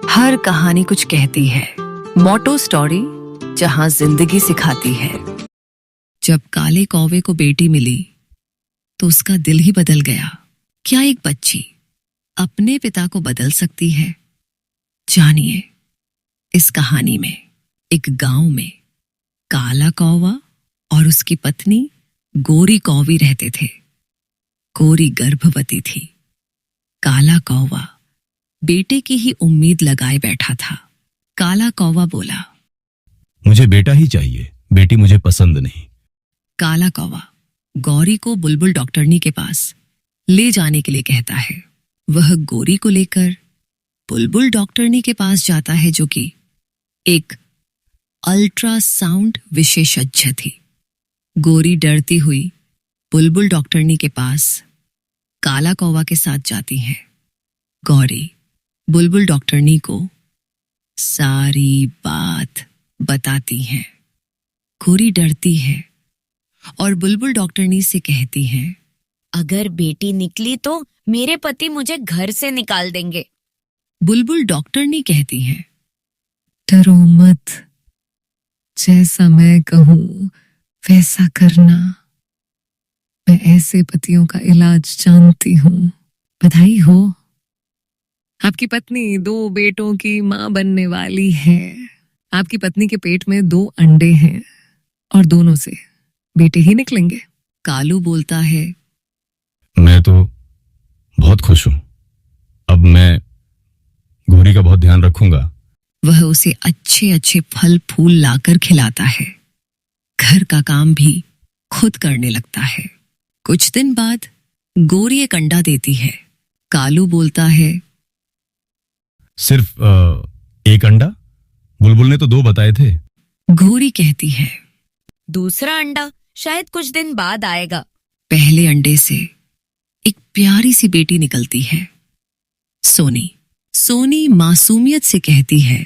हर कहानी कुछ कहती है। मोटो स्टोरी जहां जिंदगी सिखाती है। जब काले कौवे को बेटी मिली तो उसका दिल ही बदल गया। क्या एक बच्ची अपने पिता को बदल सकती है? जानिए इस कहानी में। एक गांव में काला कौवा और उसकी पत्नी गोरी कौवी रहते थे। गोरी गर्भवती थी। काला कौवा बेटे की ही उम्मीद लगाए बैठा था। काला कौवा बोला, मुझे बेटा ही चाहिए, बेटी मुझे पसंद नहीं। काला कौवा गौरी को बुलबुल डॉक्टरनी के पास ले जाने के लिए कहता है। वह गोरी को लेकर बुलबुल डॉक्टरनी के पास जाता है, जो कि एक अल्ट्रासाउंड विशेषज्ञ थी। गोरी डरती हुई बुलबुल डॉक्टरनी के पास काला कौवा के साथ जाती है। गौरी बुलबुल डॉक्टरनी को सारी बात बताती है। गोरी डरती है और बुलबुल डॉक्टरनी से कहती है, अगर बेटी निकली तो मेरे पति मुझे घर से निकाल देंगे। बुलबुल डॉक्टरनी कहती है, डरो मत, जैसा मैं कहूं वैसा करना। मैं ऐसे पतियों का इलाज जानती हूं। बधाई हो, आपकी पत्नी 2 बेटों की मां बनने वाली है। आपकी पत्नी के पेट में 2 अंडे हैं और दोनों से बेटे ही निकलेंगे। कालू बोलता है, मैं तो बहुत खुश हूं। अब मैं गोरी का बहुत ध्यान रखूंगा। वह उसे अच्छे अच्छे फल फूल लाकर खिलाता है। घर का काम भी खुद करने लगता है। कुछ दिन बाद गोरी एक अंडा देती है। कालू बोलता है, सिर्फ एक अंडा? बुलबुल ने तो 2 बताए थे। गोरी कहती है, दूसरा अंडा शायद कुछ दिन बाद आएगा। पहले अंडे से एक प्यारी सी बेटी निकलती है। सोनी सोनी मासूमियत से कहती है,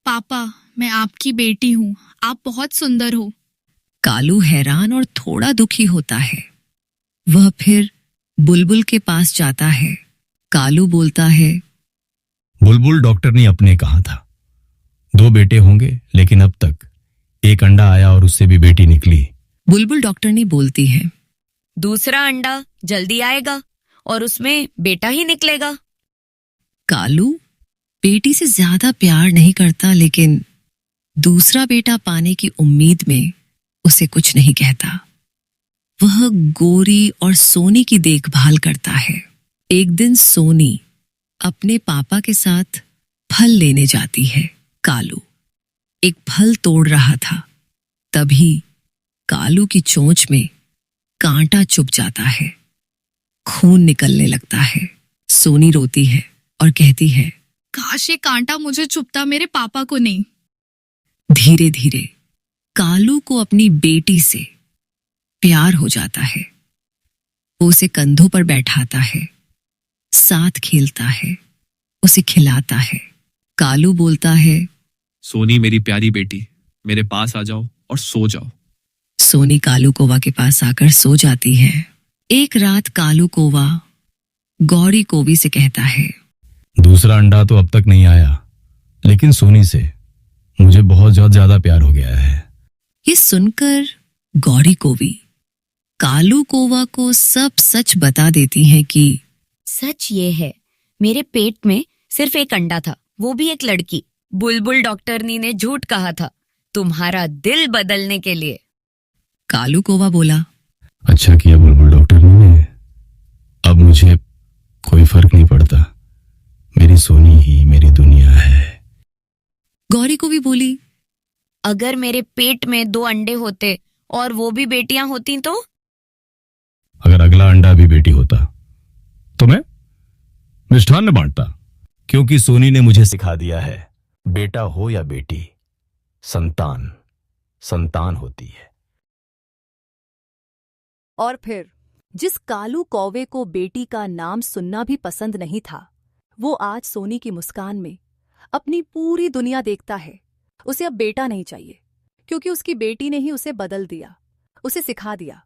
पापा, मैं आपकी बेटी हूँ। आप बहुत सुंदर हो। कालू हैरान और थोड़ा दुखी होता है। वह फिर बुलबुल के पास जाता है। कालू बोलता है, बुलबुल डॉक्टर ने अपने कहा था 2 बेटे होंगे, लेकिन अब तक एक अंडा आया और उससे भी बेटी निकली। बुलबुल डॉक्टरनी बोलती है, दूसरा अंडा जल्दी आएगा और उसमें बेटा ही निकलेगा। कालू बेटी से ज्यादा प्यार नहीं करता, लेकिन दूसरा बेटा पाने की उम्मीद में उसे कुछ नहीं कहता। वह गोरी और सोनी की देखभाल करता है। एक दिन सोनी अपने पापा के साथ फल लेने जाती है। कालू एक फल तोड़ रहा था। तभी कालू की चोंच में कांटा चुभ जाता है। खून निकलने लगता है। सोनी रोती है और कहती है, काश ये कांटा मुझे चुभता, मेरे पापा को नहीं। धीरे धीरे कालू को अपनी बेटी से प्यार हो जाता है। वो उसे कंधों पर बैठाता है, साथ खेलता है, उसे खिलाता है। कालू बोलता है, सोनी मेरी प्यारी बेटी, मेरे पास आ जाओ और सो जाओ। सोनी कालू कौवा के पास आकर सो जाती है। एक रात कालू कौवा गौरी कौवी से कहता है, दूसरा अंडा तो अब तक नहीं आया, लेकिन सोनी से मुझे बहुत ज्यादा प्यार हो गया है। ये सुनकर गौरी कौवी कालू कौवा को सब सच बता देती है कि सच ये है, मेरे पेट में सिर्फ एक अंडा था, वो भी एक लड़की। बुलबुल डॉक्टरनी ने झूठ कहा था तुम्हारा दिल बदलने के लिए। कालू कौवा बोला, अच्छा किया बुलबुल डॉक्टर ने। अब मुझे कोई फर्क नहीं पड़ता। मेरी सोनी ही मेरी दुनिया है। गौरी कौवी बोली, अगर मेरे पेट में 2 अंडे होते और वो भी बेटियां होती तो? अगर अगला अंडा भी बेटी होता तो मैं मिष्ठान्न बांटता, क्योंकि सोनी ने मुझे सिखा दिया है, बेटा हो या बेटी, संतान संतान होती है। और फिर जिस कालू कौवे को बेटी का नाम सुनना भी पसंद नहीं था, वो आज सोनी की मुस्कान में अपनी पूरी दुनिया देखता है। उसे अब बेटा नहीं चाहिए, क्योंकि उसकी बेटी ने ही उसे बदल दिया, उसे सिखा दिया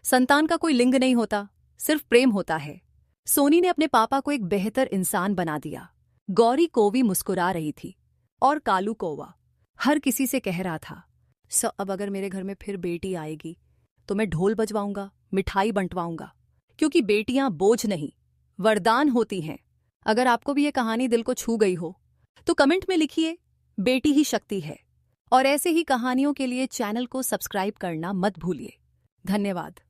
संतान का कोई लिंग नहीं होता, सिर्फ प्रेम होता है। सोनी ने अपने पापा को एक बेहतर इंसान बना दिया। गौरी कोवी मुस्कुरा रही थी और कालू कौवा हर किसी से कह रहा था, अब अगर मेरे घर में फिर बेटी आएगी तो मैं ढोल बजवाऊंगा, मिठाई बंटवाऊंगा, क्योंकि बेटियां बोझ नहीं, वरदान होती हैं। अगर आपको भी ये कहानी दिल को छू गई हो तो कमेंट में लिखिए, बेटी ही शक्ति है। और ऐसे ही कहानियों के लिए चैनल को सब्सक्राइब करना मत भूलिए। धन्यवाद।